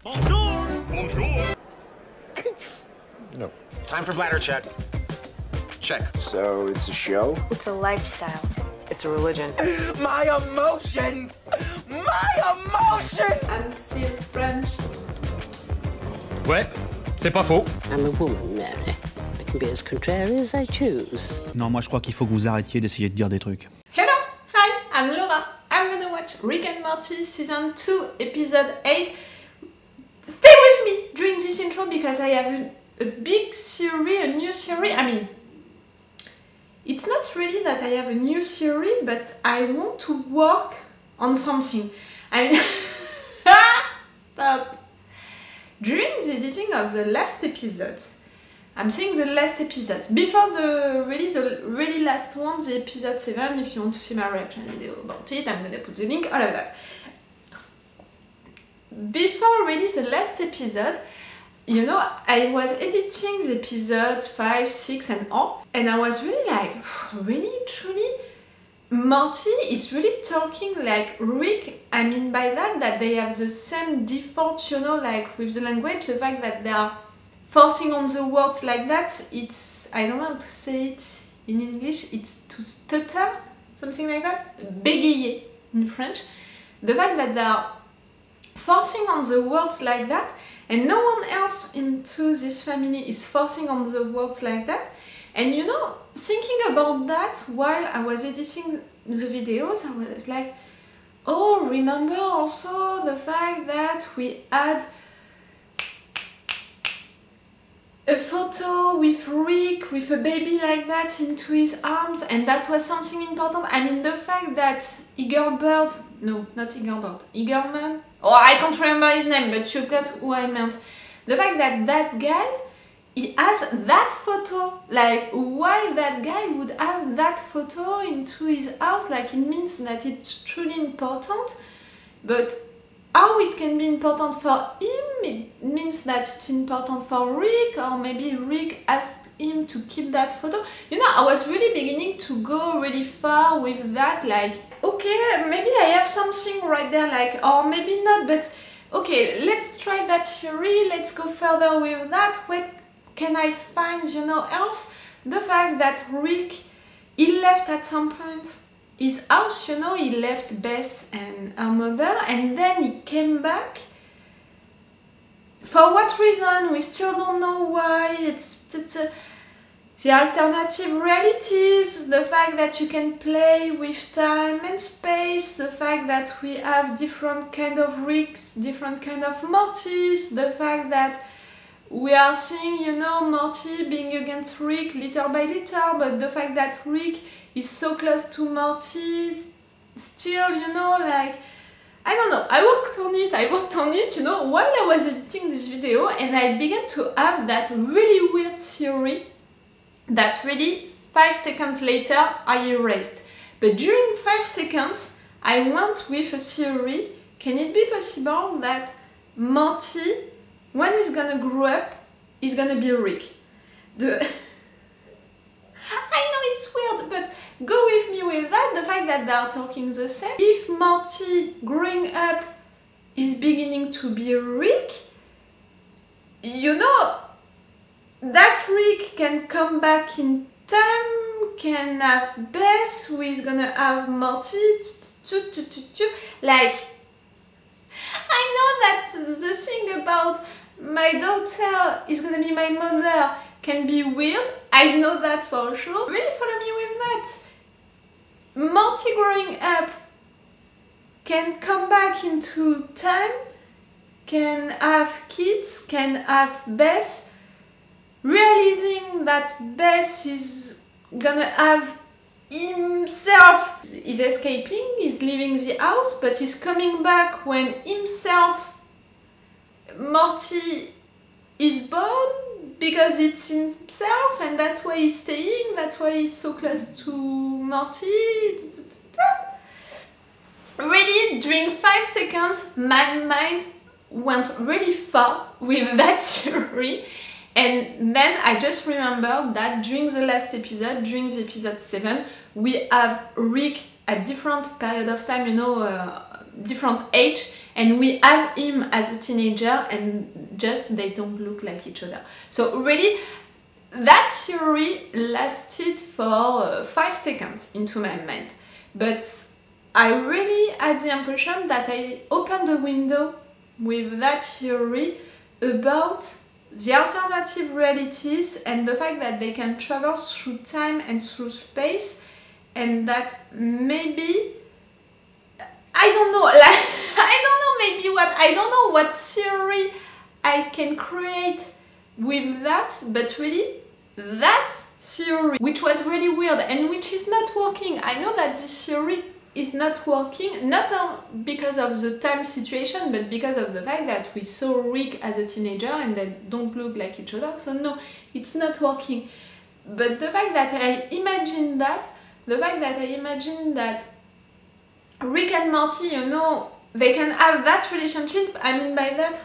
Bonjour! Bonjour! No. Time for bladder check. Check. So it's a show? It's a lifestyle. It's a religion. My emotions! My emotions! I'm still French. Ouais, c'est pas faux. I'm a woman, Mary. I can be as contrary as I choose. Non, moi je crois qu'il faut que vous arrêtiez d'essayer de dire des trucs. Hello! Hi, I'm Laura. I'm gonna watch Rick and Morty Season 2, Episode 8. Stay with me during this intro because I have a big series, a new series. I mean, it's not really that I have a new series, but I want to work on something. I mean, stop. During the editing of the last episodes, I'm saying the last episodes, before the really last one, the episode 7, if you want to see my reaction video about it, I'm gonna put the link, all of that. Before really the last episode, you know, I was editing the episodes 5, 6 and all, and I was really like, really, truly, Morty is really talking like Rick. I mean by that they have the same default, you know, like with the language, the fact that they are forcing on the words like that, it's, I don't know how to say it in English, it's to stutter, something like that, bégayer in French. The fact that they are forcing on the words like that, and no one else into this family is forcing on the words like that. And you know, thinking about that while I was editing the videos, I was like, oh, remember also the fact that we had a photo with Rick with a baby like that into his arms, and that was something important. I mean, the fact that Eaglebird, no, not Eaglebird, Eagleman, oh, I can't remember his name, but you got who I meant. The fact that that guy, he has that photo, like why that guy would have that photo into his house, like it means that it's truly important, but how it can be important for him, it means that it's important for Rick, or maybe Rick asked him to keep that photo. You know, I was really beginning to go really far with that, like, okay, maybe I have something right there, like, or maybe not, but okay, let's try that theory, let's go further with that. What can I find, you know, else? The fact that Rick, he left at some point his house, you know, he left Beth and her mother, and then he came back. For what reason? We still don't know why. It's the alternative realities, the fact that you can play with time and space, the fact that we have different kind of Ricks, different kind of Mortys, the fact that we are seeing, you know, Morty being against Rick little by little, but the fact that Rick is so close to Morty still, you know, like, I don't know, I worked on it, you know, while I was editing this video, and I began to have that really weird theory that really 5 seconds later I erased. But during 5 seconds I went with a theory, can it be possible that Morty, when he's gonna grow up, he's gonna be Rick? I know it's weird, but go with me with that, the fact that they are talking the same. If Morty growing up is beginning to be Rick, you know, that Rick can come back in time, can have Beth, who is gonna have Morty, like, I know that the thing about my daughter is gonna be my mother can be weird, I know that for sure. Really follow me with that. Morty growing up can come back into time, can have kids, can have Beth, realizing that Beth is gonna have himself, he's escaping, he's leaving the house, but he's coming back when himself, Morty, is born, because it's himself, and that's why he's staying, that's why he's so close to Morty. Really, during 5 seconds, my mind went really far with that theory, and then I just remembered that during the last episode, during the episode 7, we have Rick at different period of time, you know, different age, and we have him as a teenager, and just they don't look like each other. So really, that theory lasted for 5 seconds into my mind, but I really had the impression that I opened a window with that theory about the alternative realities and the fact that they can travel through time and through space, and that maybe, I don't know, like, I don't know what theory I can create with that, but really that theory, which was really weird and which is not working. I know that this theory is not working, not because of the time situation, but because of the fact that we saw Rick as a teenager and they don't look like each other. So no, it's not working. But the fact that I imagined that, Rick and Morty, you know, they can have that relationship. I mean by that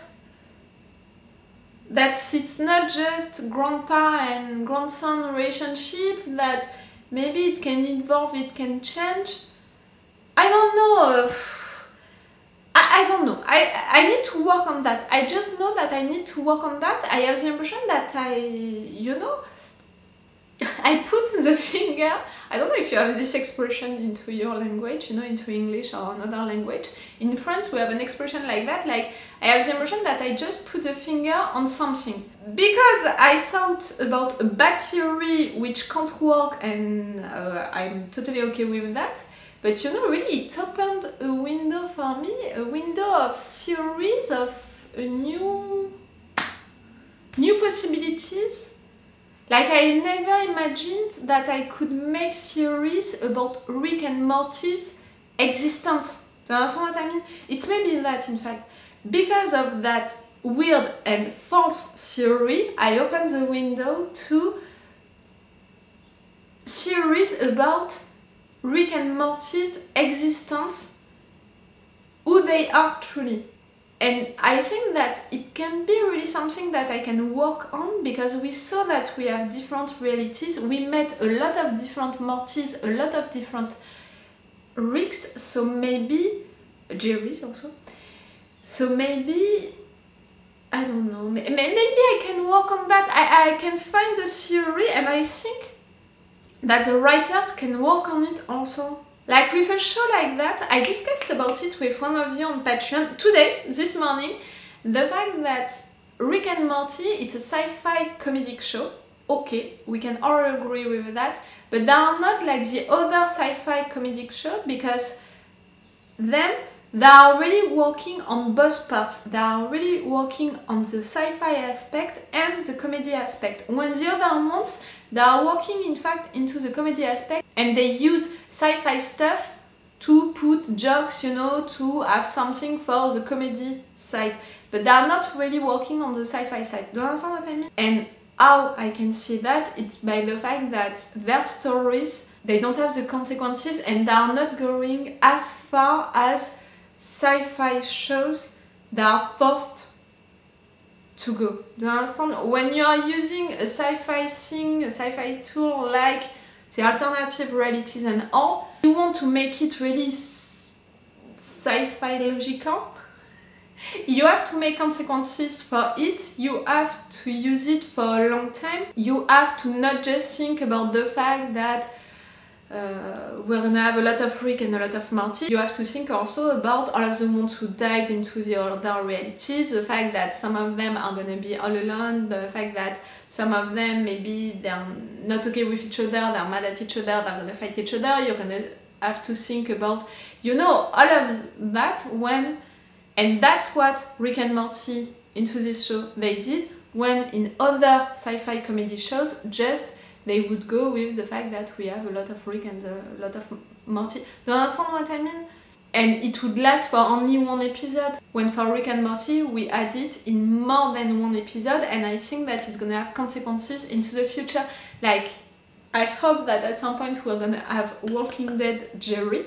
it's not just grandpa and grandson relationship, that maybe it can evolve, it can change. I don't know. I don't know. I need to work on that. I just know that I need to work on that. I have the impression that I put the finger, I don't know if you have this expression into your language, you know, into English or another language. In France we have an expression like that, like I have the impression that I just put a finger on something. Because I thought about a bad theory which can't work, and I'm totally okay with that. But you know, really it opened a window for me, a window of theories, of new possibilities. Like, I never imagined that I could make theories about Rick and Morty's existence. Do you understand what I mean? It may be that, in fact, because of that weird and false theory, I opened the window to theories about Rick and Morty's existence, who they are truly. And I think that it can be really something that I can work on, because we saw that we have different realities. We met a lot of different Mortys, a lot of different Ricks, so maybe Jerry's also. So maybe, I don't know, maybe I can work on that. I can find a theory, and I think that the writers can work on it also. Like with a show like that, I discussed about it with one of you on Patreon today, this morning, the fact that Rick and Morty, it's a sci-fi comedic show. Okay, we can all agree with that, but they are not like the other sci-fi comedic show, because they are really working on both parts. They are really working on the sci-fi aspect and the comedy aspect. When the other ones, they are working in fact into the comedy aspect, and they use sci-fi stuff to put jokes, you know, to have something for the comedy side. But they are not really working on the sci-fi side. Do you understand what I mean? And how I can see that, it's by the fact that their stories, they don't have the consequences, and they are not going as far as sci-fi shows that are forced to go. Do you understand? When you are using a sci-fi thing, a sci-fi tool like the alternative realities and all, you want to make it really sci-fi logical. You have to make consequences for it, you have to use it for a long time. You have to not just think about the fact that we're gonna have a lot of Rick and a lot of Morty. You have to think also about all of the ones who died into the other realities, the fact that some of them are gonna be all alone, the fact that some of them maybe they're not okay with each other, they're mad at each other, they're gonna fight each other. You're gonna have to think about, you know, all of that when, and that's what Rick and Morty into this show they did, when in other sci-fi comedy shows just they would go with the fact that we have a lot of Rick and a lot of Morty. Do you understand what I mean? And it would last for only one episode, when for Rick and Morty we had it in more than one episode, and I think that it's gonna have consequences into the future. Like, I hope that at some point we're gonna have Walking Dead Jerry.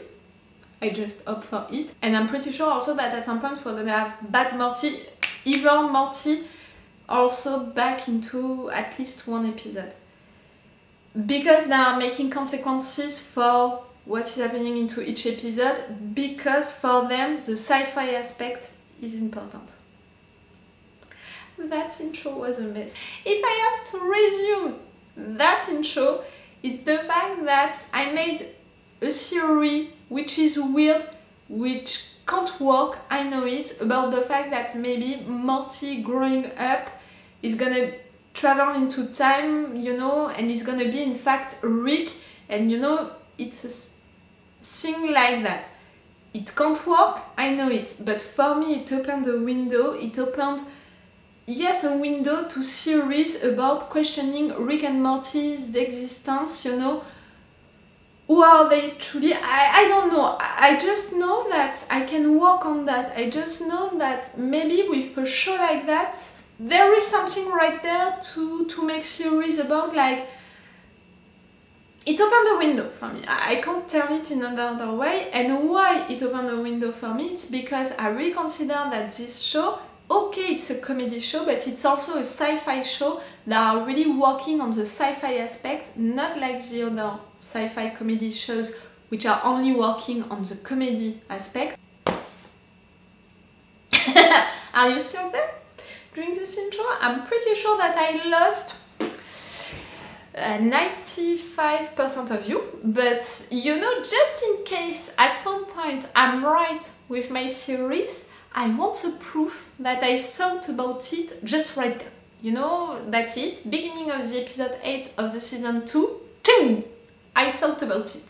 I just hope for it. And I'm pretty sure also that at some point we're gonna have Bad Morty, Evil Morty, also back into at least one episode. Because they are making consequences for what is happening into each episode, because for them the sci-fi aspect is important. That intro was a mess. If I have to resume that intro, it's the fact that I made a theory which is weird, which can't work, I know it, about the fact that maybe Morty growing up is gonna travel into time, you know, and is gonna be in fact Rick, and you know, it's a thing like that. It can't work, I know it, but for me it opened a window, it opened, yes, a window to series about questioning Rick and Morty's existence, you know. Who are they truly? I don't know. I just know that I can work on that. I just know that maybe with a show like that, there is something right there to make series about, like, it opened a window for me. I can't tell it in another way. And why it opened a window for me? It's because I really consider that this show, okay, it's a comedy show, but it's also a sci-fi show that are really working on the sci-fi aspect, not like the other sci-fi comedy shows which are only working on the comedy aspect. Are you still there during this intro? I'm pretty sure that I lost 95% of you, but you know, just in case at some point I'm right with my theories, I want a proof that I thought about it just right there. You know, that's it. Beginning of the episode 8 of the season 2, ching! I thought about it.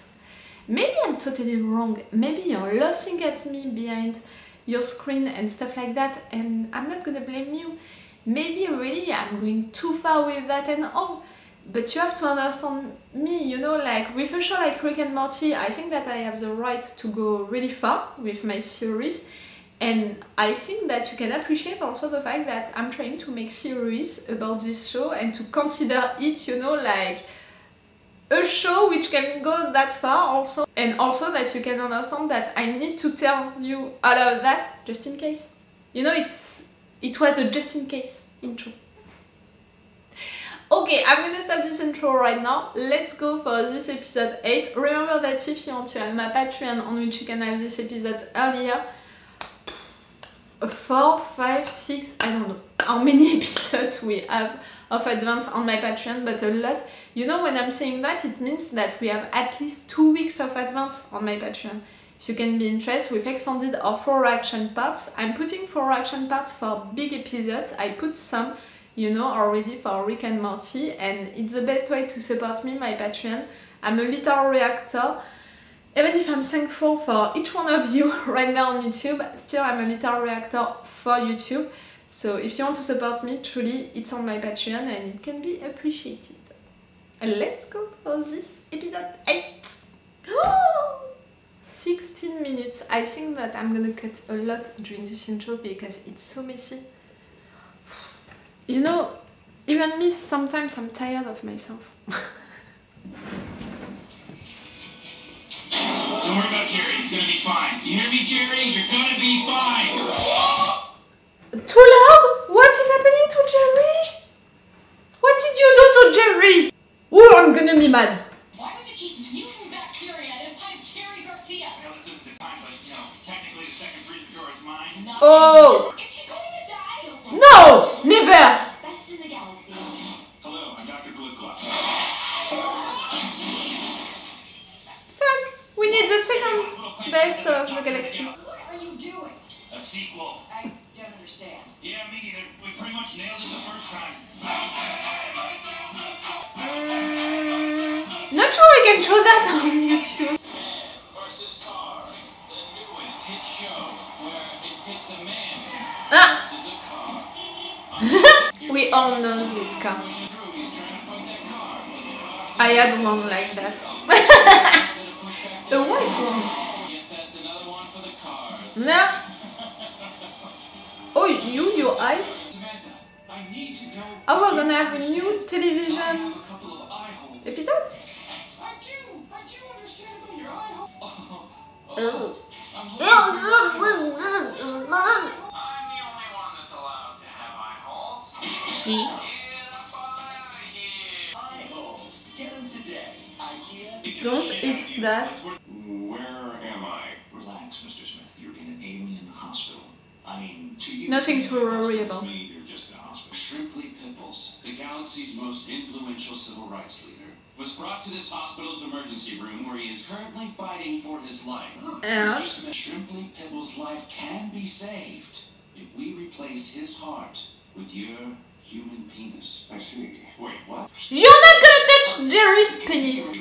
Maybe I'm totally wrong. Maybe you're laughing at me behind your screen and stuff like that, and I'm not gonna blame you. Maybe really I'm going too far with that and all. But you have to understand me, you know, like with a show like Rick and Morty, I think that I have the right to go really far with my series. And I think that you can appreciate also the fact that I'm trying to make series about this show and to consider it, you know, like a show which can go that far also. And also that you can understand that I need to tell you all of that just in case. You know, it was a just in case intro. Okay, I'm gonna stop this intro right now. Let's go for this episode 8. Remember that if you want to have my Patreon on which you can have these episodes earlier, 4, 5, 6, I don't know how many episodes we have of advance on my Patreon, but a lot. You know, when I'm saying that, it means that we have at least 2 weeks of advance on my Patreon. If you can be interested, we've extended our 4 reaction parts. I'm putting 4 reaction parts for big episodes. I put some, you know, already for Rick and Morty, and it's the best way to support me, my Patreon. I'm a little reactor. Even if I'm thankful for each one of you right now on YouTube, still I'm a little reactor for YouTube. So if you want to support me, truly, it's on my Patreon and it can be appreciated. Let's go for this episode 8. 16 minutes. I think that I'm gonna cut a lot during this intro because it's so messy. You know, even me, sometimes I'm tired of myself. Don't worry about Jerry, it's gonna be fine. You hear me, Jerry? You're gonna be fine. Too loud? What is happening to Jerry? What did you do to Jerry? Oh, I'm gonna be mad. Why would you keep mutant bacteria in a pint of Jerry Garcia? I know this isn't the time, but, you know, technically the second freezer drawer is mine. Oh! If you're going to die, don't let No! Never! best in the galaxy. Hello, I'm Dr. Glitclaw. Fuck! We need the second best of the galaxy. What are you doing? A sequel. I don't understand. Yeah, me neither. We pretty much nailed it the first time. Not sure I can show that on YouTube. Man versus car. The newest hit show where it pits a man Ah! versus a car. We all know this car. He's trying to fuck that car. I had one like that. A white one. Guess that's another one for the cars. No. Oh, your eyes? Samantha, I need to know. Oh, we're gonna have a new television A couple of eye holes. episode? I do understand about your eye hole. Oh. I'm the only one that's allowed to have eye holes. See? Get up out of here. Eye holes. Get them today. IKEA. Don't eat that. Nothing to worry about. You're just in a hospital. Shrimply Pipples, the galaxy's most influential civil rights leader, was brought to this hospital's emergency room where he is currently fighting for his life. Mr. Smith, Shrimply Pipples' life can be saved if we replace his heart with your human penis. I see. Wait, what? You're not gonna touch Jerry's penis.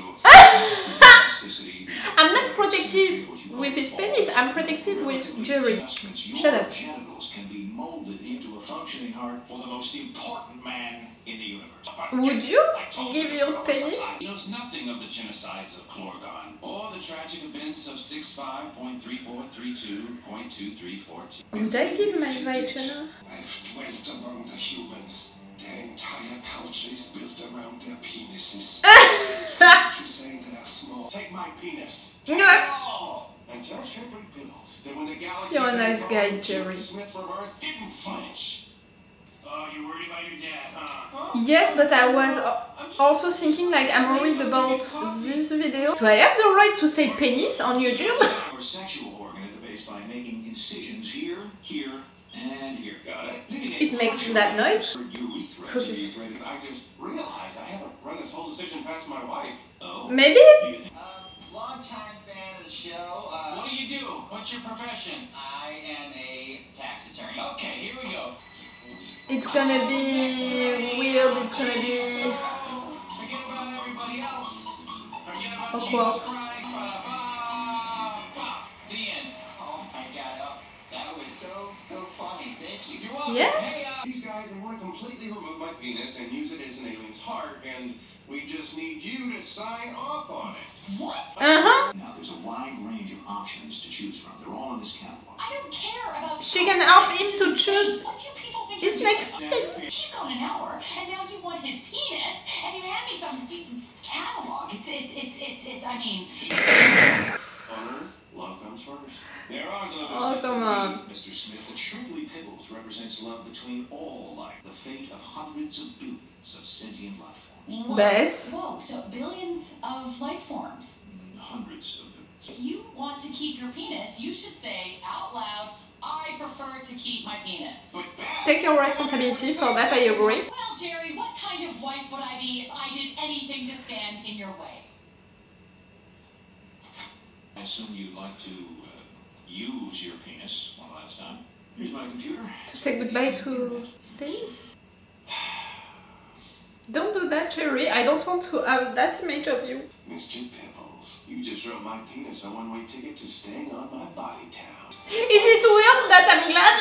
I'm not protective with his penis, I'm protective with Jerry. Shut up. Genitals can be molded into a functioning heart for the most important man in the universe. Would you give your penis? He knows nothing of the genocides of Clorgon or the tragic events of 65.3432.2314. Would I give my vagina? I've dwelt among the humans. Their entire culture is built around their penises. To say they're small. Take my penis. Yeah. And tell Shrimply Pipples that when the galaxy You're a nice guy, Jerry. Smith from Earth didn't flinch. Oh, you're worried about your dad, huh? Yes, but I was also thinking like I'm worried about this video. Do I have the right to say penis on YouTube? Or sexual organ at the base by making incisions here, here, and here. Got it? It makes that noise. Focus. I just realized I haven't run this whole decision past my wife. Oh. Maybe? Long-time fan of the show. What do you do? What's your profession? I am a tax attorney. Okay, here we go. It's gonna be weird, it's gonna be Forget about everybody else. Forget about awkward. Jesus Christ. The end. Oh my god, that was so funny. Thank you. You're welcome. Yes? Hey, these guys, they want to completely remove my penis and use it as an alien's heart, and we just need you to sign off on it. What? Uh-huh. Now, there's a wide range of options to choose from. They're all in this catalog. I don't care about. She can help him to choose What do people think his you're next doing? bit. He's gone an hour, and now you want his penis, and you hand me some catalog. It's. I mean. On Earth, love comes first. There are those Oh, that come on. believe, Mr. Smith, that Shrimply Pipples represents love between all life, the fate of hundreds of billions of sentient life forms. Bess. Whoa, so billions of life forms. Hundreds of billions. If you want to keep your penis, you should say out loud, I prefer to keep my penis. But bad. Take your responsibility for that, I agree. Well, Jerry, what kind of wife would I be if I did anything to stand in your way? I assume you'd like to use your penis one last time. Here's my computer. To say goodbye to space? Don't do that, Jerry. I don't want to have that image of you. Mr. Pipples, you just wrote my penis a one-way ticket to staying on my body town. Is it weird that I'm glad?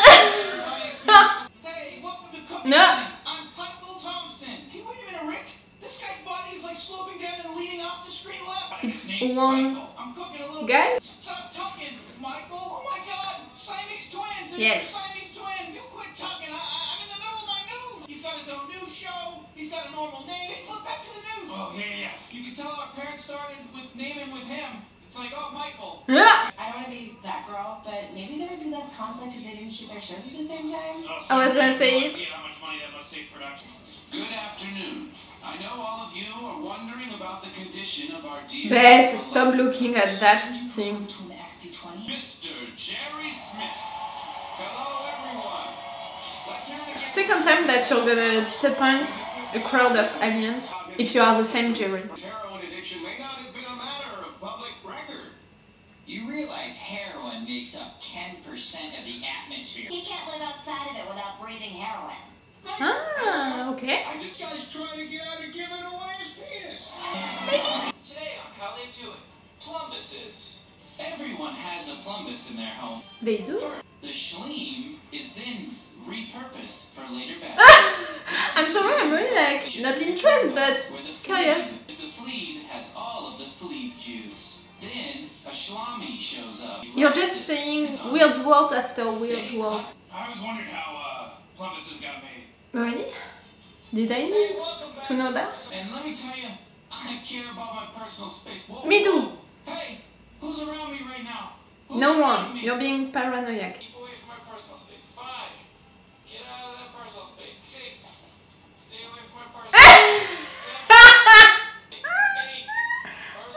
Hey, welcome to Cooking No. Things. I'm Michael Thompson. Hey, wait a minute, Rick. This guy's body is like sloping down and leaning off to screen left. It's His name's one Michael. I'm cooking a little guy? Stop talking, Michael. Oh my God, Siamese twins. Yes. Siamese twins. You quit talking. I'm in the middle of my news. He's got his own news show. He's got a normal name. Hey, flip back to the news. Oh yeah. You can tell our parents started with naming with him. It's like, oh, Michael. Yeah. I don't want to be that girl, but maybe there would be less conflict if they didn't shoot their shows at the same time. I was gonna say it. How much money that must save production. Good afternoon. I know all of you are wondering about the condition of our dear. Bess, stop looking at that thing. Between the XP20. Mr. Jerry Smith. Hello, everyone. Let's hear it. Second time that you're gonna disappoint a crowd of aliens if you are the same Jerry. Heroin addiction may not have been a matter of public record. You realize heroin makes up 10% of the atmosphere. He can't live outside of it without breathing heroin. Ah, okay. I just guys trying to get out of giving away his penis. Today on How They Do It, plumbuses. Everyone has a plumbus in their home. They do? The schleem is then repurposed for later battles. I'm sorry, I'm really like not interested, but curious. The fleed has all of the fleed juice. Then a shlami shows up. You're just saying weird words after weird words. I always wondered how plumbuses got made. Really? Did I need to know that? And let me tell you, I care about my personal space. Whoa, Me too. whoa. Hey, who's around me right now? Who's No around one. me? You're being paranoid. Keep away from my personal space. 5. Get out of that personal space. 6. Stay away from my personal space. 7. 8.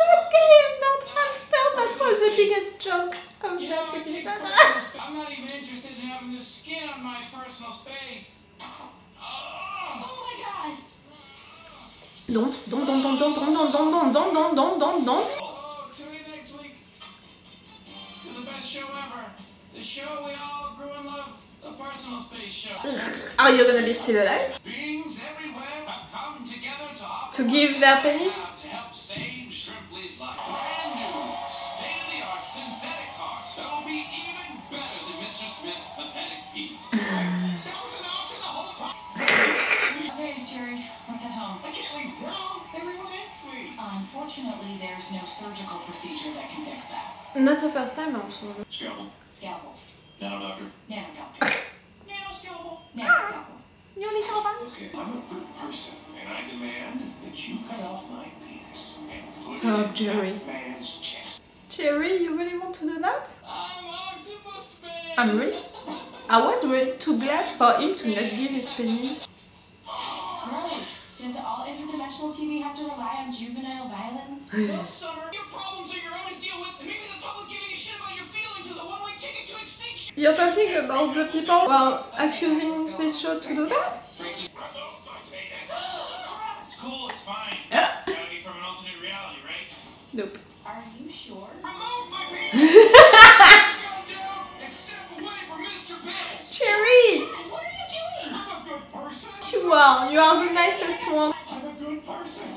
Okay, that hamster, that was the biggest joke of You know, that I take episode. personal space. I'm not even interested in having the skin on my personal space. Oh my god! Don't. Oh, tune in next week to the best show ever. The show we all grew in love. The personal space show. Are you gonna be still alive? Beings everywhere have come together to give their penis? to help save Shrimply's life. Brand new, state-of-the-art synthetic heart that'll be even better than Mr. Smith's pathetic penis. That was an option the whole time. Okay, Jerry, let's head home. I can't leave now. Everyone hates me. Unfortunately, there's no surgical procedure that can fix that. Not the first time also. Scalpel. Scalpel. Nano doctor. Nano doctor. Nano scalpel. Nano scalpel. Okay, I'm a good person, and I demand that you cut off my penis and put Stop, it Jerry. in that man's chest. Jerry, you really want to do that? I'm Octopus Man. I'm really... I was really too glad for him to not give his penis. Gross. Does all interdimensional TV have to rely on juvenile violence? This summer, your problems are your own to deal with, and maybe the public giving a shit about your feelings is a one-way ticket to extinction. You're talking about the people who are accusing this show to do that? It's cool, it's fine. It's gotta be from an alternate reality, right? Nope. Are you sure? Remove my penis! Go down and step away from Mr. Pickles! Jerry! What are you doing? I'm a good person. You are the nicest one. I'm a good person.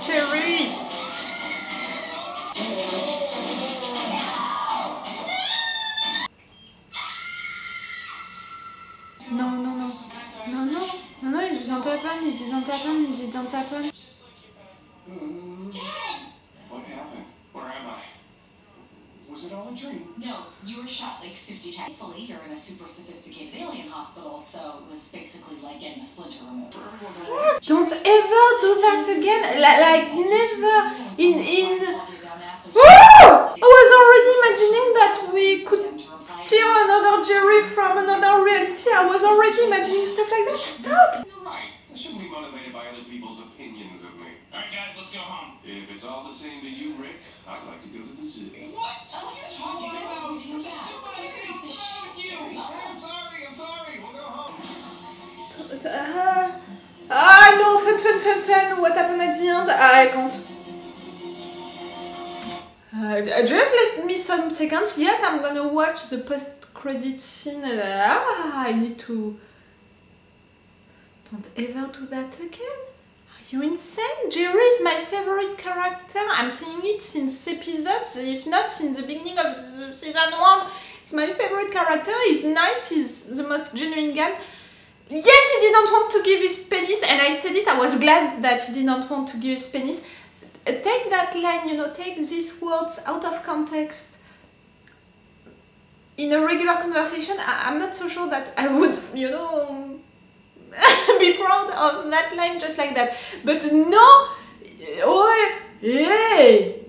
Jerry! No, it didn't happen. What happened? Where am I? Was it all a dream? No, you were shot like 50 times. Thankfully, you're in a super sophisticated alien hospital, so it was basically like getting a splinter removed. Don't ever do that again. Like never. I was already imagining that we could steal another Jerry from another reality. I was already imagining stuff like that. Stop! You're right. I shouldn't be motivated by other people's opinions of me. Alright guys, let's go home. If it's all the same to you, Rick, I'd like to go to the zoo. What? What are you talking about? I'm sorry, we'll go home. No, fun. What happened at the end? I can't. Just let me some seconds. Yes, I'm gonna watch the post-credit scene. I need to... Don't ever do that again. Are you insane? Jerry is my favorite character. I'm saying it since episodes, if not since the beginning of the season 1. He's my favorite character. He's nice. He's the most genuine guy. Yes, he didn't want to give his penis, and I said it. I was glad that he didn't want to give his penis. Take that line, take these words out of context. In a regular conversation, I'm not so sure that I would, be proud of that line just like that. But no! Oh, hey!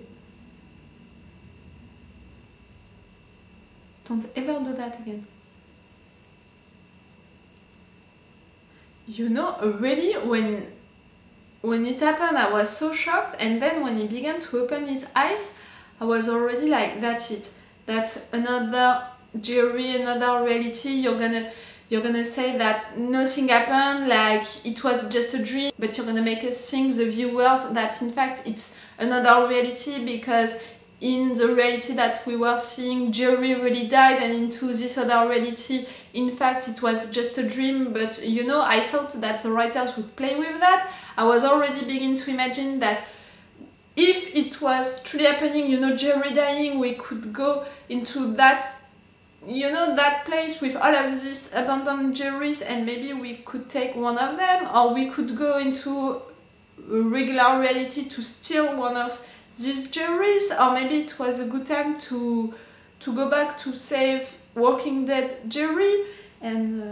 Don't ever do that again. Really, when it happened, I was so shocked, and then when he began to open his eyes, I was already like, that's it. That's another Jerry, another reality. You're gonna say that nothing happened, like it was just a dream, but you're gonna make us think, the viewers, that in fact it's another reality, because in the reality that we were seeing, Jerry really died, and into this other reality, in fact, it was just a dream. But I thought that the writers would play with that. I was already beginning to imagine that if it was truly happening, Jerry dying, we could go into that, that place with all of these abandoned Jerrys, and maybe we could take one of them, or we could go into a regular reality to steal one of these Jerrys, or maybe it was a good time to go back to save Walking Dead Jerry, and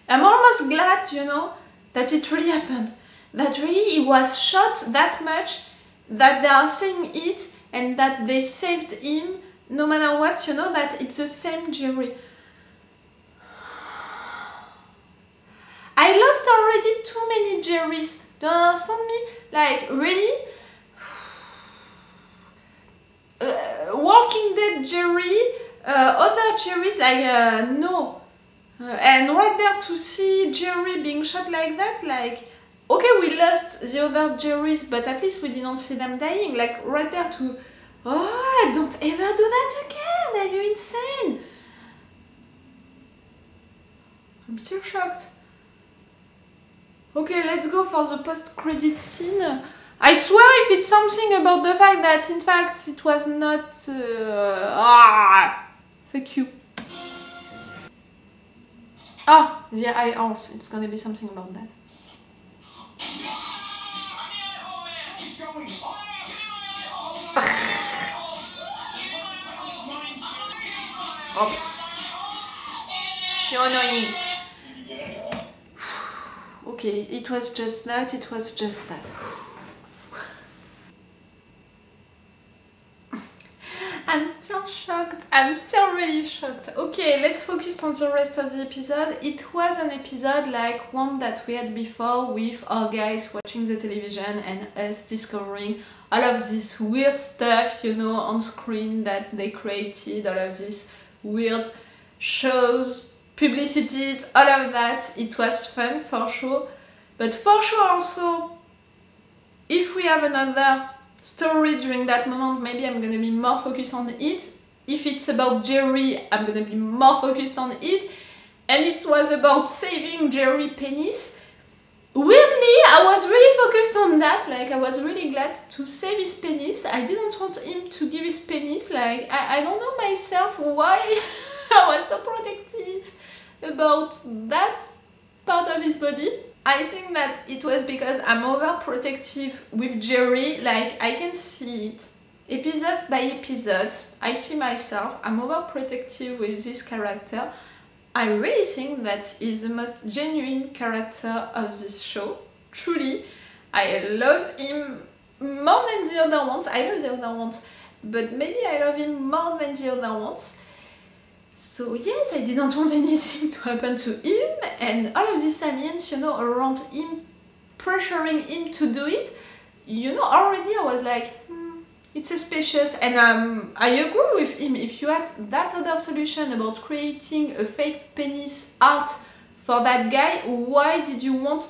I'm almost glad, that it really happened, that really he was shot that much, that they are saying it, and that they saved him, no matter what, that it's the same Jerry. I lost already too many Jerrys. Do you understand me? Like, really? Walking Dead Jerry, other Jerry's like no. And right there to see Jerry being shot like that, like, okay, we lost the other Jerrys, but at least we didn't see them dying. Like, right there to, oh, don't ever do that again, are you insane? I'm still shocked. Okay, let's go for the post-credit scene. I swear if it's something about the fact that, in fact, it was not... fuck you. Ah, the eye horse. It's gonna be something about that. Oh. You're annoying. Okay, it was just that, it was just that. I'm still shocked. I'm still really shocked. Okay, let's focus on the rest of the episode. It was an episode like one that we had before with our guys watching the television and us discovering all of this weird stuff, you know, on screen that they created, all of these weird shows, publicities, all of that. It was fun for sure. But for sure also, if we have another story during that moment, maybe I'm gonna be more focused on it. If it's about Jerry, I'm gonna be more focused on it. And it was about saving Jerry penis. Weirdly, I was really focused on that. Like, I was really glad to save his penis. I didn't want him to give his penis. Like, I don't know myself why I was so protective about that part of his body. I think that it was because I'm overprotective with Jerry. Like, I can see it episodes by episodes. I see myself, I'm overprotective with this character. I really think that he's the most genuine character of this show. Truly, I love him more than the other ones. I love the other ones, but maybe I love him more than the other ones. So yes, I didn't want anything to happen to him, and all of these aliens, you know, around him, pressuring him to do it, you know, already I was like, it's suspicious, and I agree with him. If you had that other solution about creating a fake penis art for that guy, why did you want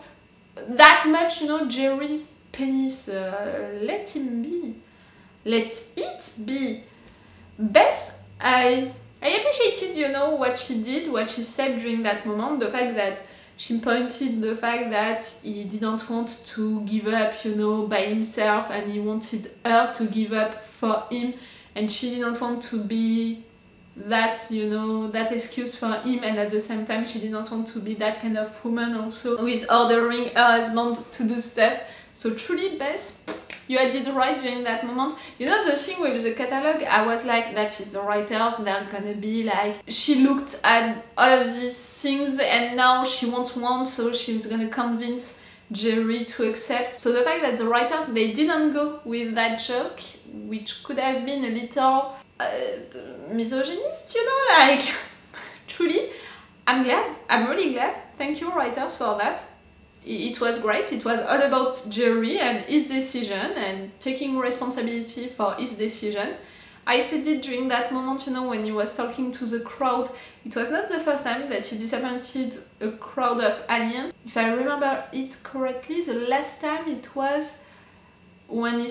that much, you know, Jerry's penis? Let him be. Let it be. Bess, I appreciated, you know, what she did, what she said during that moment, the fact that she pointed the fact that he didn't want to give up, you know, by himself, and he wanted her to give up for him, and she didn't want to be that, you know, that excuse for him, and at the same time she didn't want to be that kind of woman also who is ordering her husband to do stuff. So truly, Bess, you did right during that moment. You know, the thing with the catalog, I was like, that's it, the writers, they're gonna be like, she looked at all of these things and now she wants one, so she's gonna convince Jerry to accept. So the fact that the writers, they didn't go with that joke, which could have been a little misogynist, you know, like, truly, I'm glad, I'm really glad. Thank you, writers, for that. It was great. It was all about Jerry and his decision and taking responsibility for his decision. I said it during that moment, you know, when he was talking to the crowd. It was not the first time that he disappointed a crowd of aliens. If I remember it correctly, the last time it was when he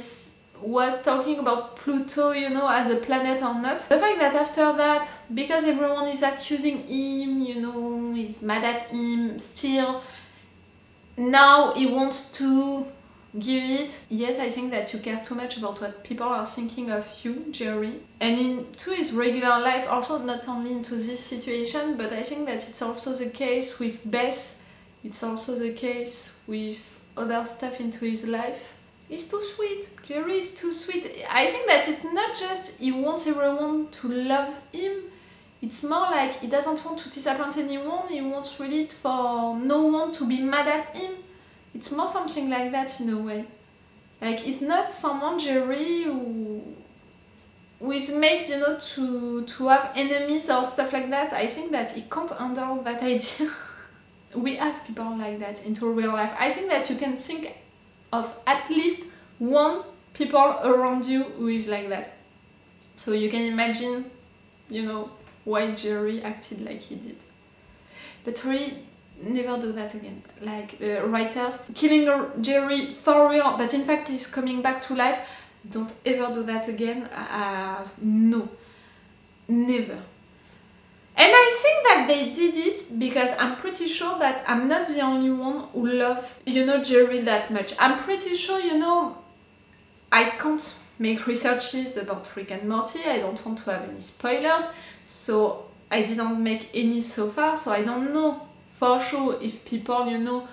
was talking about Pluto, you know, as a planet or not. The fact that after that, because everyone is accusing him, you know, he's mad at him still, now he wants to give it. Yes, I think that you care too much about what people are thinking of you, Jerry. And into his regular life, also not only into this situation, but I think that it's also the case with Bess. It's also the case with other stuff into his life. He's too sweet. Jerry is too sweet. I think that it's not just he wants everyone to love him. It's more like he doesn't want to disappoint anyone, he wants really for no one to be mad at him. It's more something like that in a way. Like, he's not someone, Jerry, who is made, you know, to have enemies or stuff like that. I think that he can't handle that idea. We have people like that into real life. I think that you can think of at least one people around you who is like that. So you can imagine, you know, why Jerry acted like he did. But really, never do that again. Like writers killing Jerry for real, but in fact he's coming back to life. Don't ever do that again. No, never. And I think that they did it because I'm pretty sure that I'm not the only one who love, you know, Jerry that much. I'm pretty sure, you know, I can't make researches about Rick and Morty. I don't want to have any spoilers, so I didn't make any so far, so I don't know for sure if people, you know,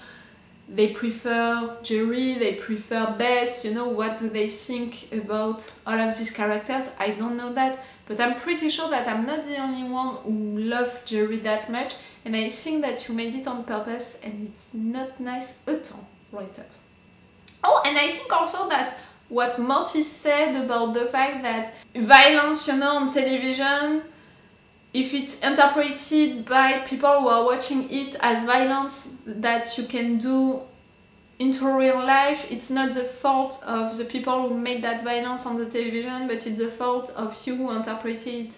they prefer Jerry, they prefer Beth, you know, what do they think about all of these characters? I don't know that, but I'm pretty sure that I'm not the only one who loves Jerry that much, and I think that you made it on purpose, and it's not nice at all, writers. Oh, and I think also that what Morty said about the fact that violence, you know, on television, if it's interpreted by people who are watching it as violence that you can do into real life, it's not the fault of the people who made that violence on the television, but it's the fault of you who interpreted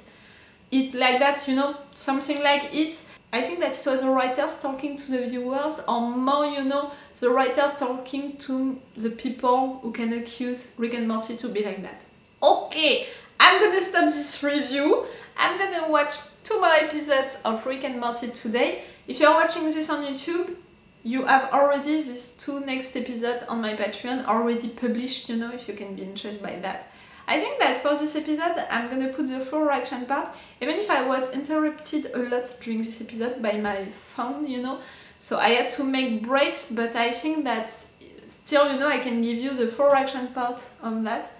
it like that, you know, something like it. I think that it was the writers talking to the viewers, or more, you know, the writers talking to the people who can accuse Rick and Morty to be like that. Okay, I'm gonna stop this review. I'm gonna watch 2 more episodes of Rick and Morty today. If you're watching this on YouTube, you have already these 2 next episodes on my Patreon already published, you know, if you can be interested by that. I think that for this episode, I'm gonna put the full reaction part, even if I was interrupted a lot during this episode by my phone, you know, so I had to make breaks, but I think that still, you know, I can give you the full reaction part on that.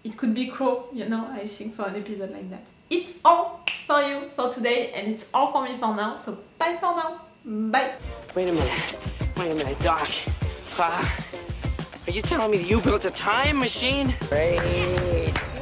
It could be cool, you know, I think, for an episode like that. It's all for you for today, and it's all for me for now, so bye for now. Bye. Wait a minute, Doc. Are you telling me that you built a time machine? Great.